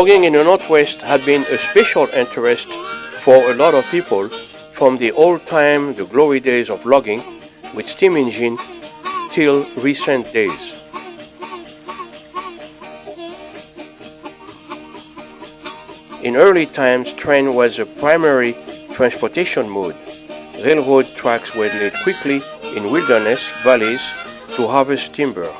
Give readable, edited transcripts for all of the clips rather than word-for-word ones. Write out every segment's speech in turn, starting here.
Logging in the Northwest had been a special interest for a lot of people from the old time, the glory days of logging with steam engine till recent days. In early times, train was a primary transportation mode. Railroad tracks were laid quickly in wilderness valleys to harvest timber.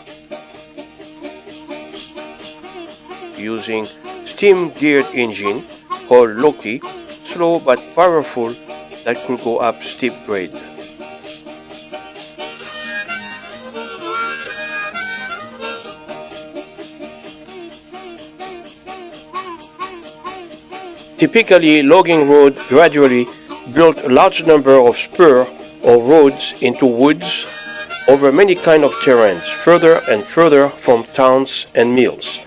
Using steam-geared engine called Loki, slow but powerful, that could go up steep grade. Typically, logging road gradually built a large number of spur or roads into woods over many kinds of terrains, further and further from towns and mills.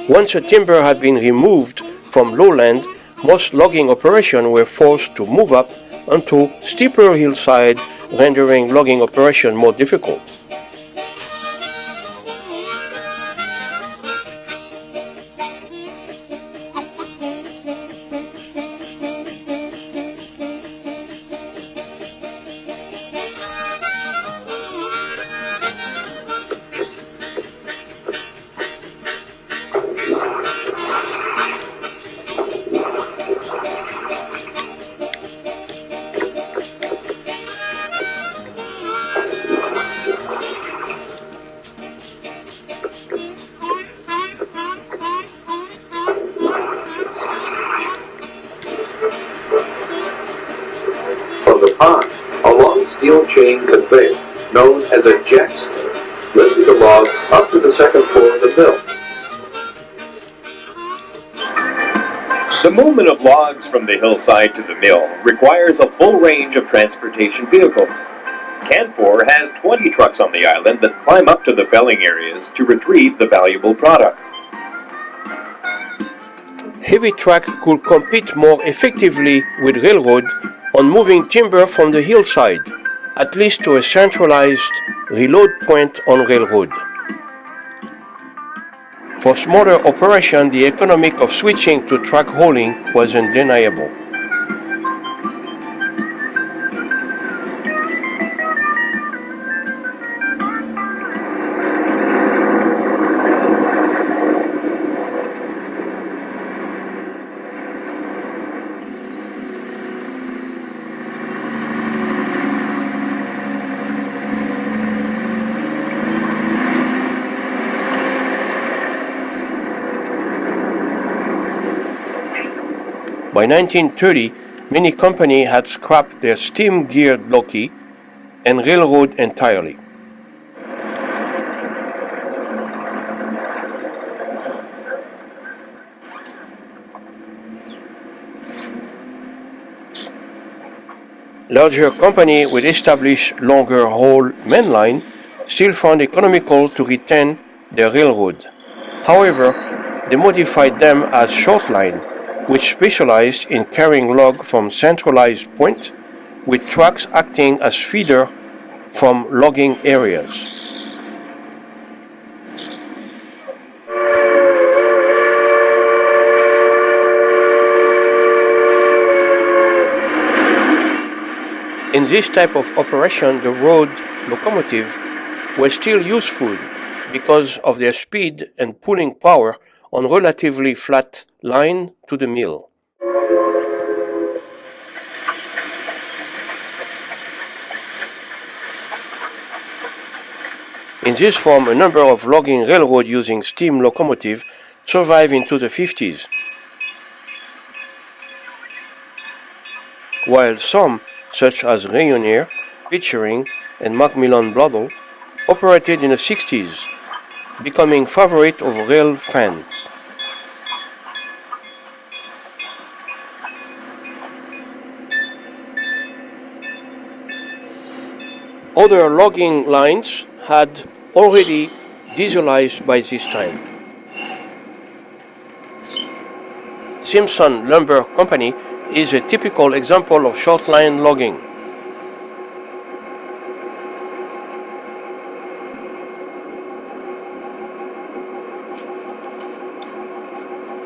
Once the timber had been removed from lowland, most logging operations were forced to move up onto steeper hillside, rendering logging operation more difficult. A long steel chain conveyor, known as a jackson, lifted the logs up to the second floor of the mill. The movement of logs from the hillside to the mill requires a full range of transportation vehicles. Canfor has 20 trucks on the island that climb up to the felling areas to retrieve the valuable product. Heavy track could compete more effectively with railroad on moving timber from the hillside, at least to a centralized reload point on railroad. For smaller operation, the economic of switching to track hauling was undeniable. By 1930, many companies had scrapped their steam-geared Loki and railroad entirely. Larger companies with established longer haul mainline still found economical to retain their railroad. However, they modified them as short line, which specialized in carrying log from centralized point, with trucks acting as feeder from logging areas. In this type of operation, the road locomotive was still useful because of their speed and pulling power on relatively flat line to the mill. In this form, a number of logging railroads using steam locomotive survived into the 50s, while some, such as Rayonier, Pickering, and Macmillan Bloodle, operated in the 60s, becoming favorite of rail fans. Other logging lines had already dieselized by this time. Simpson Lumber Company is a typical example of short line logging.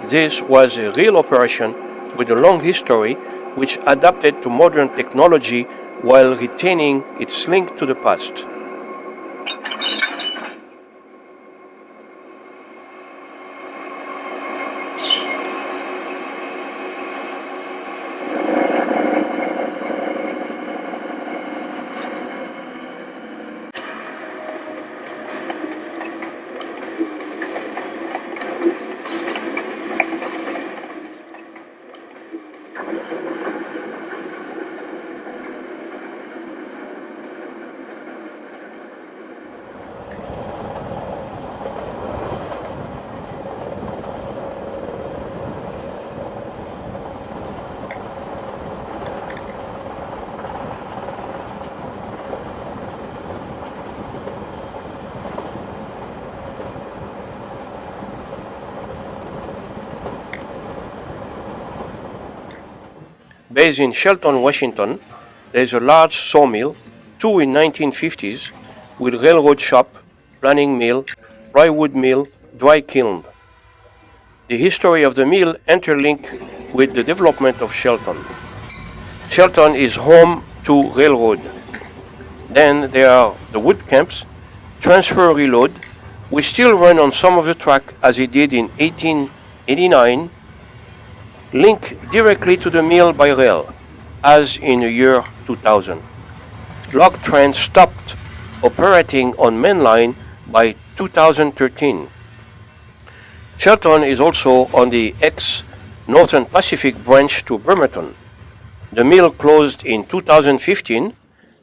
This was a real operation with a long history which adapted to modern technology while retaining its link to the past. Based in Shelton, Washington, there is a large sawmill, two in 1950s, with railroad shop, planing mill, plywood mill, dry kiln. The history of the mill interlinked with the development of Shelton. Shelton is home to railroad. Then there are the wood camps, transfer reload, which still run on some of the track as it did in 1889, linked directly to the mill by rail, as in the year 2000. Log trains stopped operating on mainline by 2013. Shelton is also on the ex-Northern Pacific branch to Bremerton. The mill closed in 2015,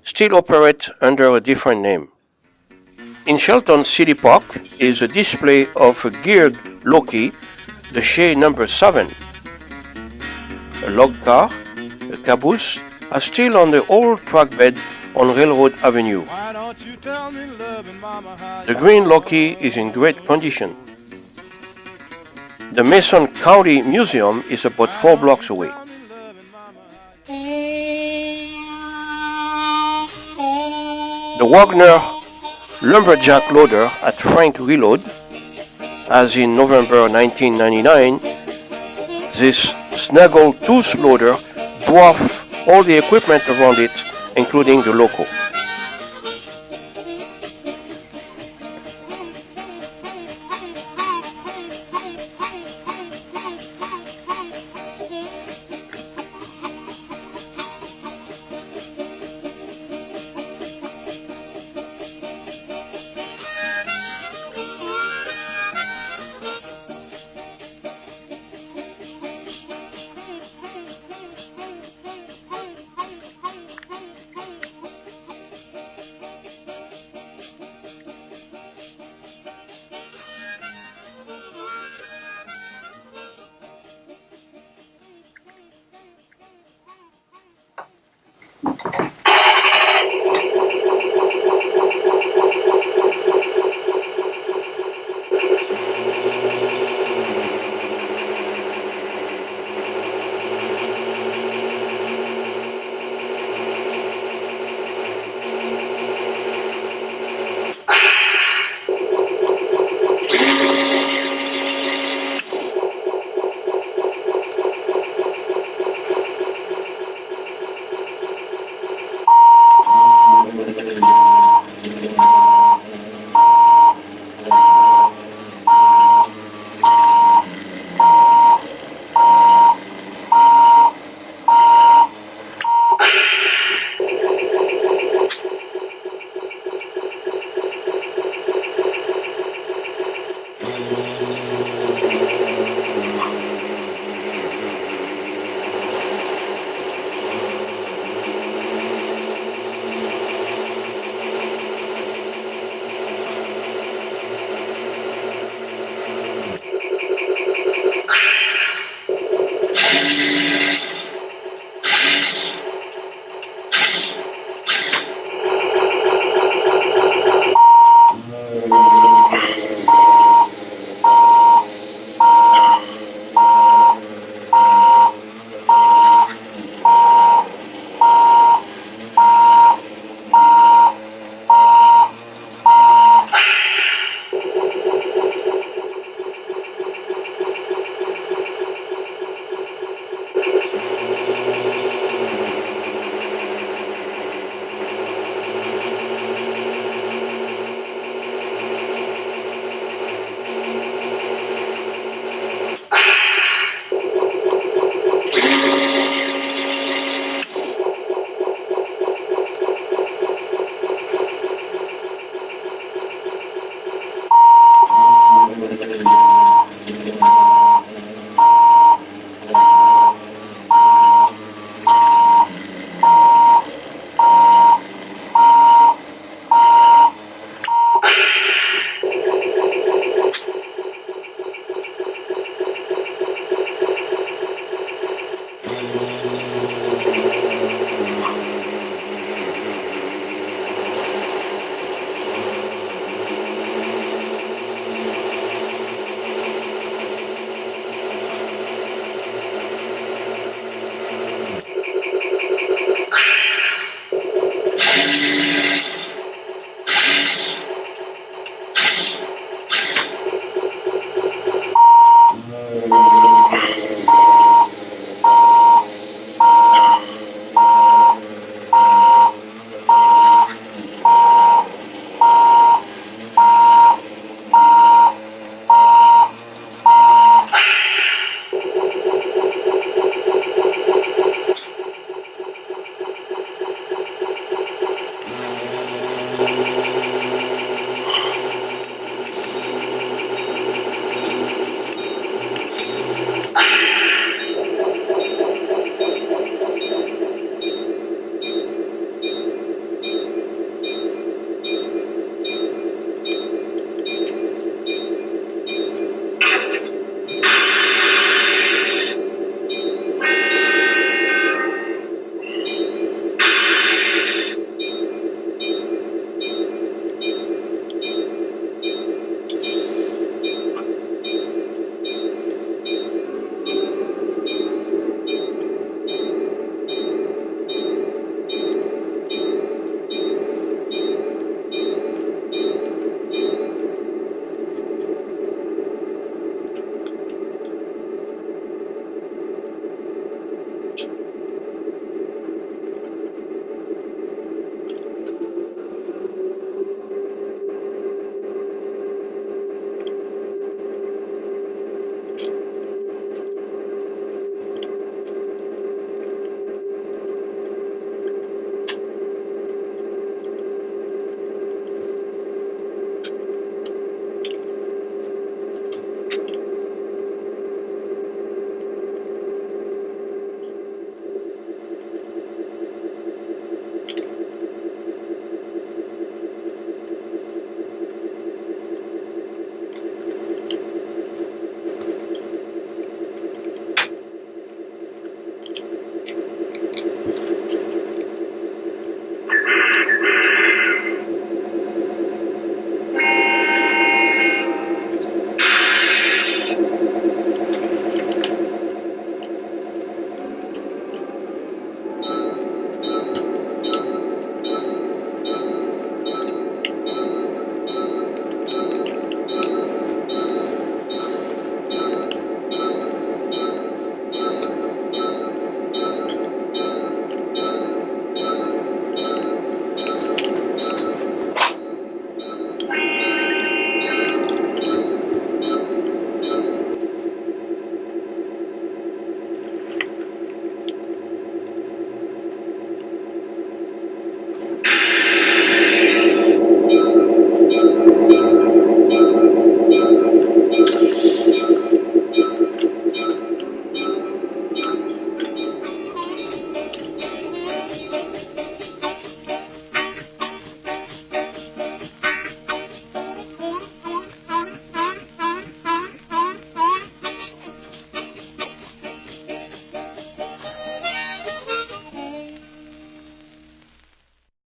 still operates under a different name. In Shelton City Park is a display of a geared Loki, the Shea number 7. A log car, a caboose, are still on the old track bed on Railroad Avenue. The green Loki is in great condition. The Mason County Museum is about 4 blocks away. The Wagner lumberjack loader at Frank Reload, as in November 1999, this snaggle-tooth loader dwarfs all the equipment around it, including the loco.